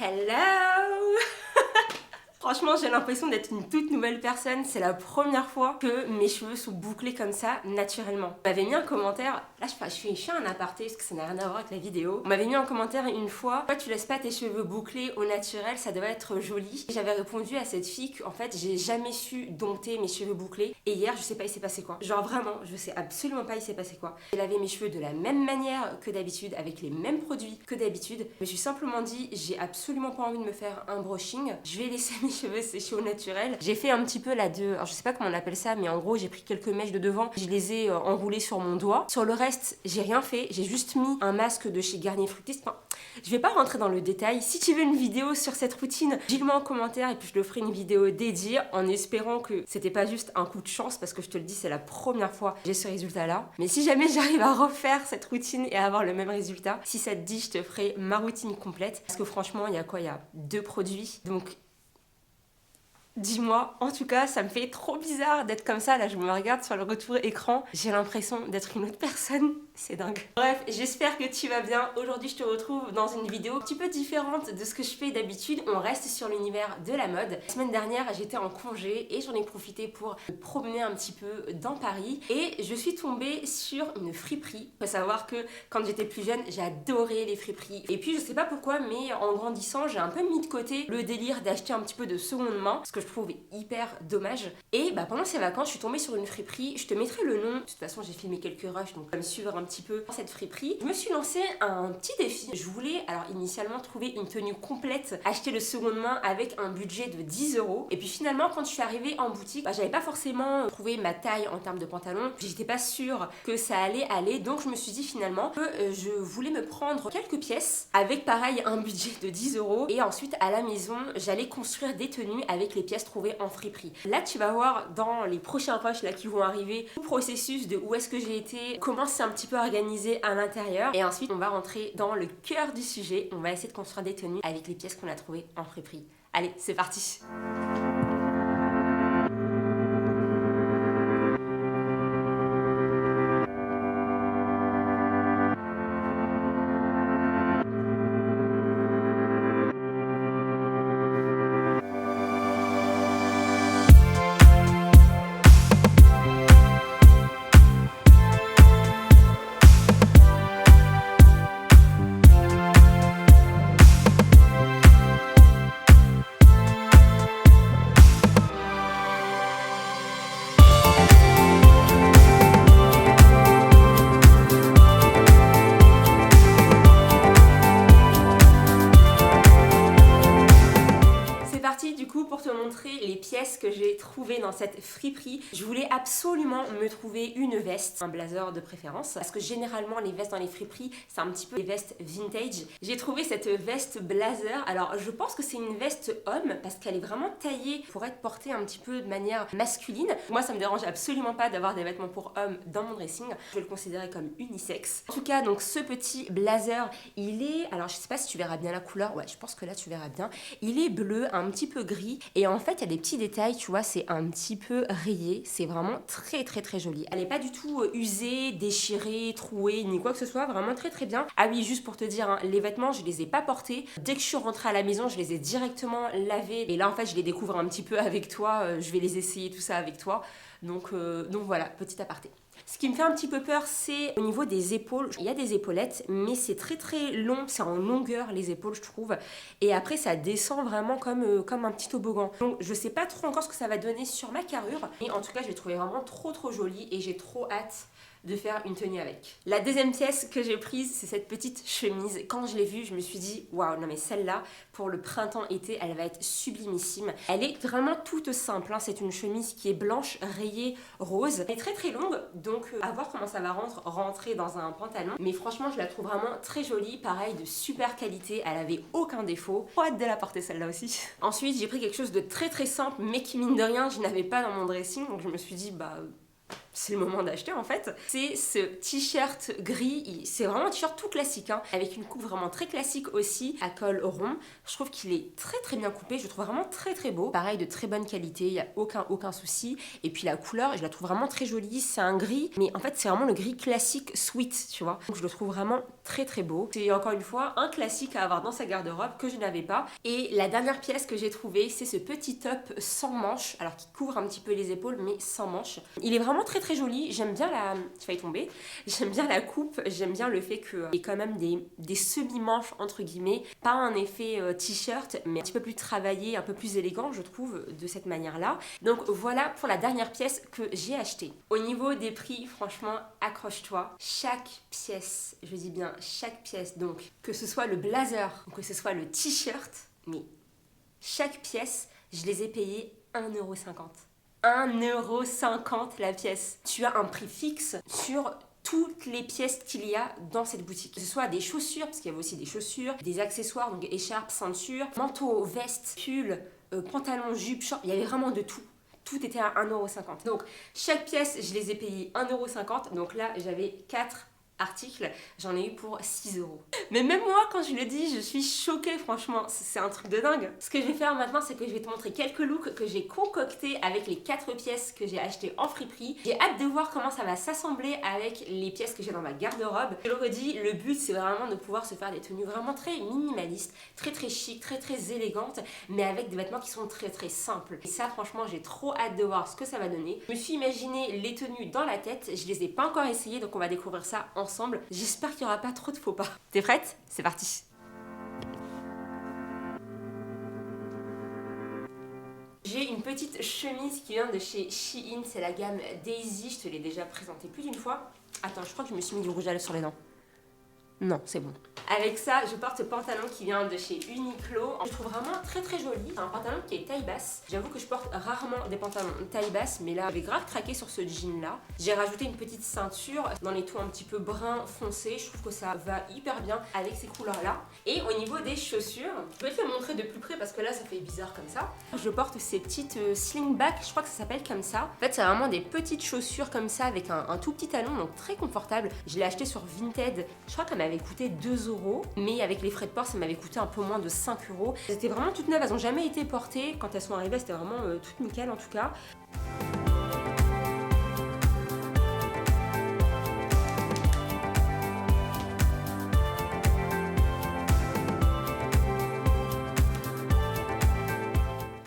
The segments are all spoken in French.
Hello. Franchement, j'ai l'impression d'être une toute nouvelle personne. C'est la première fois que mes cheveux sont bouclés comme ça, naturellement. On m'avait mis un commentaire, là je fais un aparté parce que ça n'a rien à voir avec la vidéo. On m'avait mis un commentaire une fois, toi tu laisses pas tes cheveux bouclés au naturel, ça doit être joli. J'avais répondu à cette fille qu'en fait j'ai jamais su dompter mes cheveux bouclés. Et hier, je sais pas il s'est passé quoi. Genre vraiment, je sais absolument pas il s'est passé quoi. J'ai lavé mes cheveux de la même manière que d'habitude, avec les mêmes produits que d'habitude. Je me suis simplement dit, j'ai absolument pas envie de me faire un brushing. Je vais laisser mes cheveux sécher au naturel. J'ai fait un petit peu alors je sais pas comment on appelle ça, mais en gros j'ai pris quelques mèches de devant, je les ai enroulées sur mon doigt. Sur le reste, j'ai rien fait, j'ai juste mis un masque de chez Garnier Fructis. Enfin, je vais pas rentrer dans le détail. Si tu veux une vidéo sur cette routine, dis-le-moi en commentaire et puis je le ferai une vidéo dédiée en espérant que c'était pas juste un coup de chance parce que je te le dis, c'est la première fois que j'ai ce résultat-là. Mais si jamais j'arrive à refaire cette routine et à avoir le même résultat, si ça te dit, je te ferai ma routine complète. Parce que franchement, il y a quoi? Il y a 2 produits. Donc dis-moi, en tout cas, ça me fait trop bizarre d'être comme ça. Là, je me regarde sur le retour écran. J'ai l'impression d'être une autre personne. C'est dingue. Bref, j'espère que tu vas bien. Aujourd'hui, je te retrouve dans une vidéo un petit peu différente de ce que je fais d'habitude. On reste sur l'univers de la mode. La semaine dernière, j'étais en congé et j'en ai profité pour me promener un petit peu dans Paris. Et je suis tombée sur une friperie. Il faut savoir que quand j'étais plus jeune, j'adorais les friperies. Et puis, je sais pas pourquoi, mais en grandissant, j'ai un peu mis de côté le délire d'acheter un petit peu de seconde main. Parce que je trouve hyper dommage. Et pendant ces vacances, je suis tombée sur une friperie. Je te mettrai le nom. De toute façon, j'ai filmé quelques rushs, donc comme suivre un petit peu cette friperie. Je me suis lancé un petit défi. Je voulais alors initialement trouver une tenue complète, acheter le seconde main avec un budget de 10 €. Et puis finalement, quand je suis arrivée en boutique, j'avais pas forcément trouvé ma taille en termes de pantalon. J'étais pas sûre que ça allait aller. Donc je me suis dit finalement que je voulais me prendre quelques pièces avec pareil un budget de 10 €. Et ensuite à la maison, j'allais construire des tenues avec les pièces trouvées en friperie. Là, tu vas voir dans les prochains rushs là qui vont arriver tout le processus de où est-ce que j'ai été, comment c'est un petit peu organisé à l'intérieur. Et ensuite, on va rentrer dans le cœur du sujet. On va essayer de construire des tenues avec les pièces qu'on a trouvées en friperie. Allez, c'est parti! Du coup, pour te montrer les pièces que j'ai trouvées dans cette friperie, je voulais absolument me trouver une veste, un blazer de préférence, parce que généralement les vestes dans les friperies, c'est un petit peu des vestes vintage. J'ai trouvé cette veste blazer. Alors je pense que c'est une veste homme parce qu'elle est vraiment taillée pour être portée un petit peu de manière masculine. Moi, ça me dérange absolument pas d'avoir des vêtements pour hommes dans mon dressing. Je vais le considérer comme unisexe. En tout cas, donc ce petit blazer, il est, alors je sais pas si tu verras bien la couleur. Ouais, je pense que là tu verras bien. Il est bleu, un petit peu gris, et en fait il y a des petits détails, tu vois, c'est un petit peu rayé, c'est vraiment très très très joli. Elle est pas du tout usée, déchirée, trouée, ni quoi que ce soit, vraiment très très bien. Ah oui, juste pour te dire, hein, les vêtements je les ai pas portés, dès que je suis rentrée à la maison je les ai directement lavés, et là en fait je les découvre un petit peu avec toi, je vais les essayer tout ça avec toi, donc voilà, petit aparté. Ce qui me fait un petit peu peur, c'est au niveau des épaules. Il y a des épaulettes, mais c'est très très long, c'est en longueur les épaules, je trouve. Et après, ça descend vraiment comme un petit toboggan. Donc, je sais pas trop encore ce que ça va donner sur ma carrure. Mais en tout cas, je l'ai trouvé vraiment trop trop jolie et j'ai trop hâte de faire une tenue avec. La deuxième pièce que j'ai prise, c'est cette petite chemise. Quand je l'ai vue, je me suis dit, waouh, non mais celle-là, pour le printemps-été, elle va être sublimissime. Elle est vraiment toute simple, hein. C'est une chemise qui est blanche, rayée, rose. Elle est très très longue, donc à voir comment ça va rentrer dans un pantalon. Mais franchement, je la trouve vraiment très jolie. Pareil, de super qualité, elle avait aucun défaut. Trop hâte de la porter celle-là aussi. Ensuite, j'ai pris quelque chose de très très simple, mais qui mine de rien, je n'avais pas dans mon dressing. Donc je me suis dit, c'est le moment d'acheter en fait. C'est ce t-shirt gris, c'est vraiment un t-shirt tout classique, hein, avec une coupe vraiment très classique aussi, à col rond. Je trouve qu'il est très bien coupé, je le trouve vraiment très beau. Pareil, de très bonne qualité, il n'y a aucun souci. Et puis la couleur, je la trouve vraiment très jolie, c'est un gris, mais en fait c'est vraiment le gris classique sweet, tu vois. Donc je le trouve vraiment très beau. C'est encore une fois un classique à avoir dans sa garde-robe que je n'avais pas. Et la dernière pièce que j'ai trouvée, c'est ce petit top sans manches, alors qui couvre un petit peu les épaules, mais sans manches. Il est vraiment très joli, j'aime bien la... Tu vas y tomber. J'aime bien la coupe, j'aime bien le fait qu'il y ait quand même des semi-manches entre guillemets, pas un effet t-shirt, mais un petit peu plus travaillé, un peu plus élégant, je trouve, de cette manière-là. Donc voilà pour la dernière pièce que j'ai achetée. Au niveau des prix, franchement, accroche-toi. Chaque pièce, je dis bien chaque pièce, donc que ce soit le blazer ou que ce soit le t-shirt, mais chaque pièce, je les ai payées 1,50 €. 1,50 € la pièce. Tu as un prix fixe sur toutes les pièces qu'il y a dans cette boutique. Que ce soit des chaussures, parce qu'il y avait aussi des chaussures, des accessoires, donc écharpes, ceintures, manteaux, vestes, pulls, pantalons, jupes, shorts, il y avait vraiment de tout. Tout était à 1,50 €. Donc chaque pièce, je les ai payées 1,50 €. Donc là, j'avais 4 articles, j'en ai eu pour 6 €. Mais même moi, quand je le dis, je suis choquée, franchement, c'est un truc de dingue. Ce que je vais faire maintenant, c'est que je vais te montrer quelques looks que j'ai concoctés avec les 4 pièces que j'ai achetées en friperie. J'ai hâte de voir comment ça va s'assembler avec les pièces que j'ai dans ma garde-robe. Je le redis, le but, c'est vraiment de pouvoir se faire des tenues vraiment très minimalistes, très chic, très élégantes, mais avec des vêtements qui sont très simples. Et ça, franchement, j'ai trop hâte de voir ce que ça va donner. Je me suis imaginé les tenues dans la tête, je les ai pas encore essayées, donc on va découvrir ça ensemble. J'espère qu'il n'y aura pas trop de faux pas. T'es prête? C'est parti. J'ai une petite chemise qui vient de chez Shein, c'est la gamme Daisy, je te l'ai déjà présentée plus d'une fois. Attends, je crois que je me suis mis du rouge à lèvres sur les dents. Non, c'est bon. Avec ça, je porte ce pantalon qui vient de chez Uniqlo. Je le trouve vraiment très joli. C'est un pantalon qui est taille basse. J'avoue que je porte rarement des pantalons taille basse, mais là, j'avais grave craqué sur ce jean là. J'ai rajouté une petite ceinture dans les tons un petit peu brun foncé. Je trouve que ça va hyper bien avec ces couleurs là. Et au niveau des chaussures, je vais te le montrer de plus près parce que là, ça fait bizarre comme ça. Je porte ces petites slingback, je crois que ça s'appelle comme ça. En fait, c'est vraiment des petites chaussures comme ça avec un tout petit talon, donc très confortable. Je l'ai acheté sur Vinted. Je crois qu'elle m'avait coûté 2 €, mais avec les frais de port, ça m'avait coûté un peu moins de 5 €. Elles étaient vraiment toutes neuves, elles n'ont jamais été portées. Quand elles sont arrivées, c'était vraiment toutes nickel en tout cas.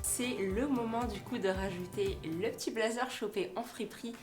C'est le moment du coup de rajouter le petit blazer chopé en friperie.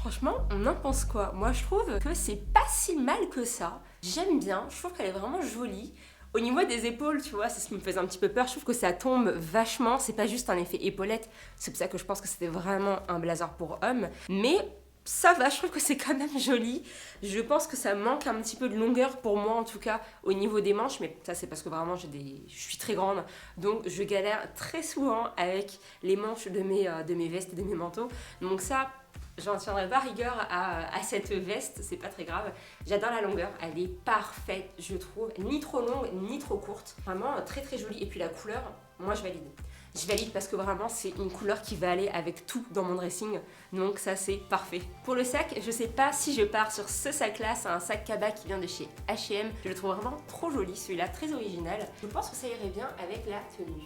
Franchement, on en pense quoi? Moi, je trouve que c'est pas si mal que ça. J'aime bien, je trouve qu'elle est vraiment jolie. Au niveau des épaules, tu vois, c'est ce qui me faisait un petit peu peur. Je trouve que ça tombe vachement. C'est pas juste un effet épaulette. C'est pour ça que je pense que c'était vraiment un blazer pour homme. Mais ça va, je trouve que c'est quand même joli. Je pense que ça manque un petit peu de longueur pour moi, en tout cas, au niveau des manches. Mais ça, c'est parce que vraiment, je suis très grande. Donc, je galère très souvent avec les manches de mes vestes et de mes manteaux. Donc ça... J'en tiendrai pas rigueur à cette veste, c'est pas très grave. J'adore la longueur, elle est parfaite, je trouve. Ni trop longue, ni trop courte. Vraiment très jolie. Et puis la couleur, moi je valide. Je valide parce que vraiment c'est une couleur qui va aller avec tout dans mon dressing. Donc ça c'est parfait. Pour le sac, je sais pas si je pars sur ce sac là, c'est un sac cabas qui vient de chez H&M. Je le trouve vraiment trop joli, celui-là très original. Je pense que ça irait bien avec la tenue.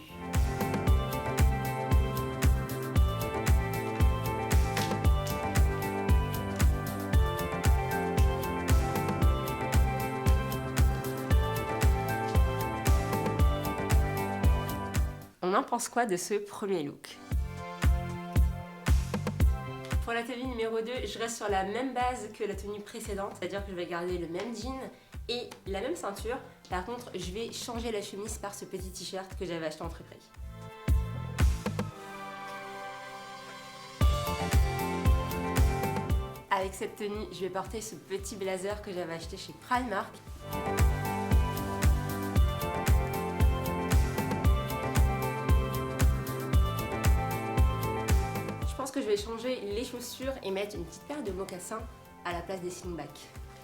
On en pense quoi de ce premier look? Pour la tenue numéro 2, je reste sur la même base que la tenue précédente, c'est-à-dire que je vais garder le même jean et la même ceinture. Par contre, je vais changer la chemise par ce petit t-shirt que j'avais acheté en friperie. Avec cette tenue, je vais porter ce petit blazer que j'avais acheté chez Primark. je vais changer les chaussures et mettre une petite paire de mocassins à la place des slingbacks.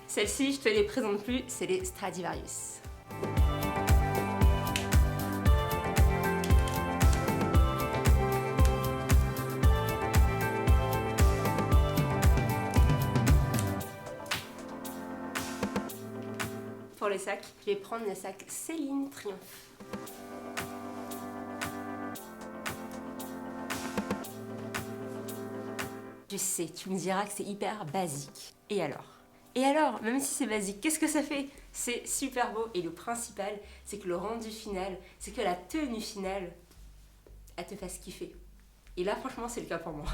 Celles-ci, je te les présente plus, c'est les Stradivarius. Pour le sac, je vais prendre le sac Céline Triomphe. Je sais, tu me diras que c'est hyper basique. Et alors, même si c'est basique, qu'est-ce que ça fait? C'est super beau et le principal, c'est que le rendu final, c'est que la tenue finale, elle te fasse kiffer. Et là, franchement, c'est le cas pour moi.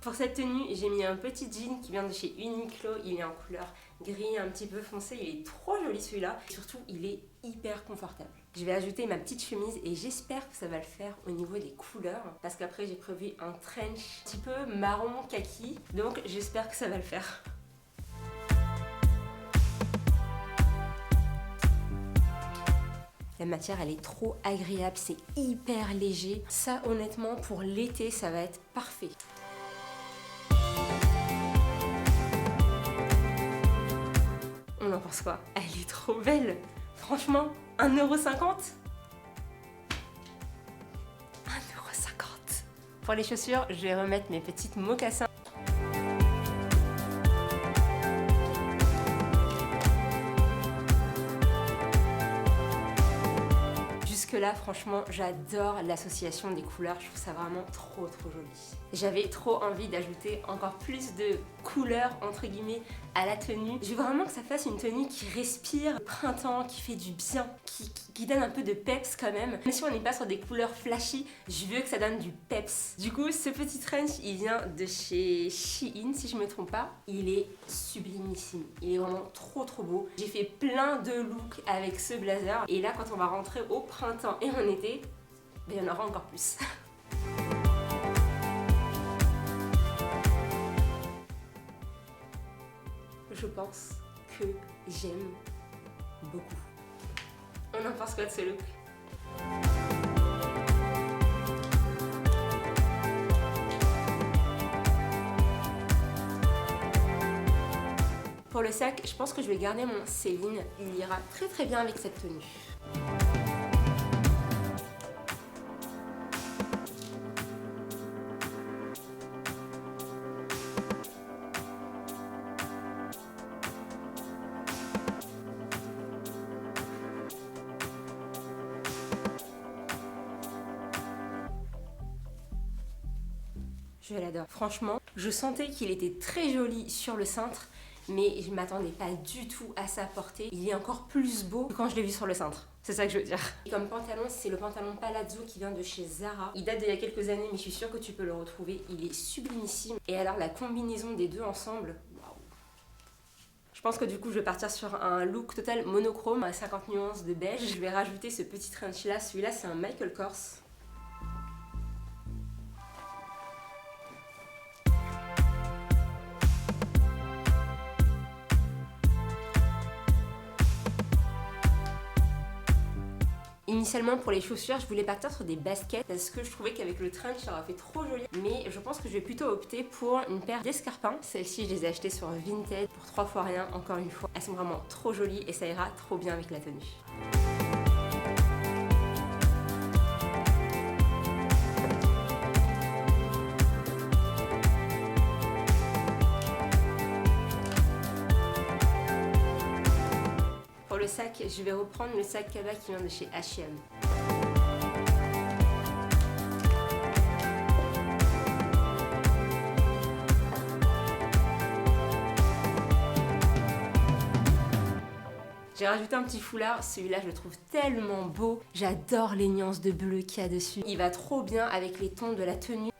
Pour cette tenue, j'ai mis un petit jean qui vient de chez Uniqlo. Il est en couleur gris un petit peu foncé. Il est trop joli celui-là. Surtout, il est hyper confortable. Je vais ajouter ma petite chemise et j'espère que ça va le faire au niveau des couleurs. Parce qu'après, j'ai prévu un trench un petit peu marron kaki. Donc, j'espère que ça va le faire. La matière, elle est trop agréable. C'est hyper léger. Ça, honnêtement, pour l'été, ça va être parfait. On en pense quoi? Elle est trop belle. Franchement, 1,50 €? 1,50 €. Pour les chaussures, je vais remettre mes petites mocassins. Là, franchement, j'adore l'association des couleurs, je trouve ça vraiment trop joli. J'avais trop envie d'ajouter encore plus de couleurs entre guillemets à la tenue. Je veux vraiment que ça fasse une tenue qui respire le printemps, qui fait du bien, qui donne un peu de peps quand même. Même si on n'est pas sur des couleurs flashy, je veux que ça donne du peps. Du coup, ce petit trench, il vient de chez Shein, si je me trompe pas. Il est sublimissime, il est vraiment trop beau. J'ai fait plein de looks avec ce blazer et là, quand on va rentrer au printemps et en été, ben, il y en aura encore plus. Je pense que j'aime beaucoup. On en pense quoi de ce look? Pour le sac, je pense que je vais garder mon Céline. Il ira très bien avec cette tenue. Je l'adore. Franchement, je sentais qu'il était très joli sur le cintre, mais je m'attendais pas du tout à sa portée. Il est encore plus beau que quand je l'ai vu sur le cintre. C'est ça que je veux dire. Et comme pantalon, c'est le pantalon Palazzo qui vient de chez Zara. Il date d'il y a quelques années, mais je suis sûre que tu peux le retrouver. Il est sublimissime. Et alors, la combinaison des deux ensemble, waouh! Je pense que du coup, je vais partir sur un look total monochrome à 50 nuances de beige. Je vais rajouter ce petit trench là. Celui-là, c'est un Michael Kors. Initialement pour les chaussures, je voulais partir sur des baskets parce que je trouvais qu'avec le trench ça aurait fait trop joli. Mais je pense que je vais plutôt opter pour une paire d'escarpins. Celles-ci, je les ai achetées sur Vinted pour 3 fois rien, encore une fois. Elles sont vraiment trop jolies et ça ira trop bien avec la tenue. Pour le sac, je vais reprendre le sac Kaba qui vient de chez H&M. J'ai rajouté un petit foulard, celui-là je le trouve tellement beau. J'adore les nuances de bleu qu'il y a dessus. Il va trop bien avec les tons de la tenue.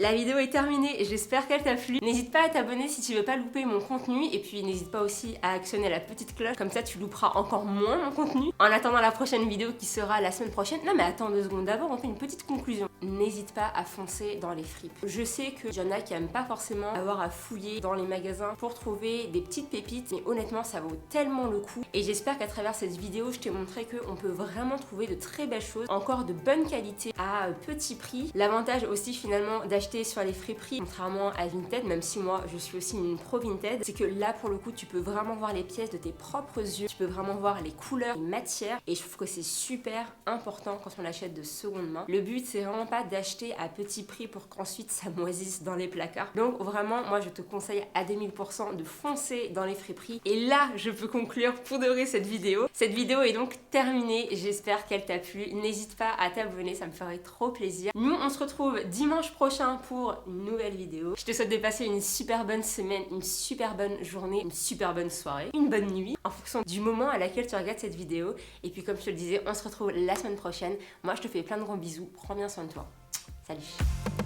La vidéo est terminée, j'espère qu'elle t'a plu. N'hésite pas à t'abonner si tu veux pas louper mon contenu et puis n'hésite pas aussi à actionner la petite cloche, comme ça tu louperas encore moins mon contenu. En attendant la prochaine vidéo qui sera la semaine prochaine, non mais attends 2 secondes, d'abord on fait une petite conclusion. N'hésite pas à foncer dans les fripes. Je sais qu'il y en a qui aiment pas forcément avoir à fouiller dans les magasins pour trouver des petites pépites, mais honnêtement ça vaut tellement le coup et j'espère qu'à travers cette vidéo je t'ai montré qu'on peut vraiment trouver de très belles choses, encore de bonne qualité à petit prix. L'avantage aussi finalement d'acheter sur les friperies, contrairement à Vinted, même si moi je suis aussi une pro Vinted, c'est que là pour le coup tu peux vraiment voir les pièces de tes propres yeux, tu peux vraiment voir les couleurs, les matières et je trouve que c'est super important quand on achète de seconde main. Le but c'est vraiment pas d'acheter à petit prix pour qu'ensuite ça moisisse dans les placards. Donc vraiment moi je te conseille à 2000% de foncer dans les friperies et là je peux conclure pour de vrai cette vidéo. Cette vidéo est donc terminée, j'espère qu'elle t'a plu. N'hésite pas à t'abonner, ça me ferait trop plaisir. Nous on se retrouve dimanche prochain pour une nouvelle vidéo. Je te souhaite de passer une super bonne semaine, une super bonne journée, une super bonne soirée, une bonne nuit en fonction du moment à laquelle tu regardes cette vidéo. Et puis comme je te le disais, on se retrouve la semaine prochaine. Moi je te fais plein de gros bisous, prends bien soin de toi. Salut!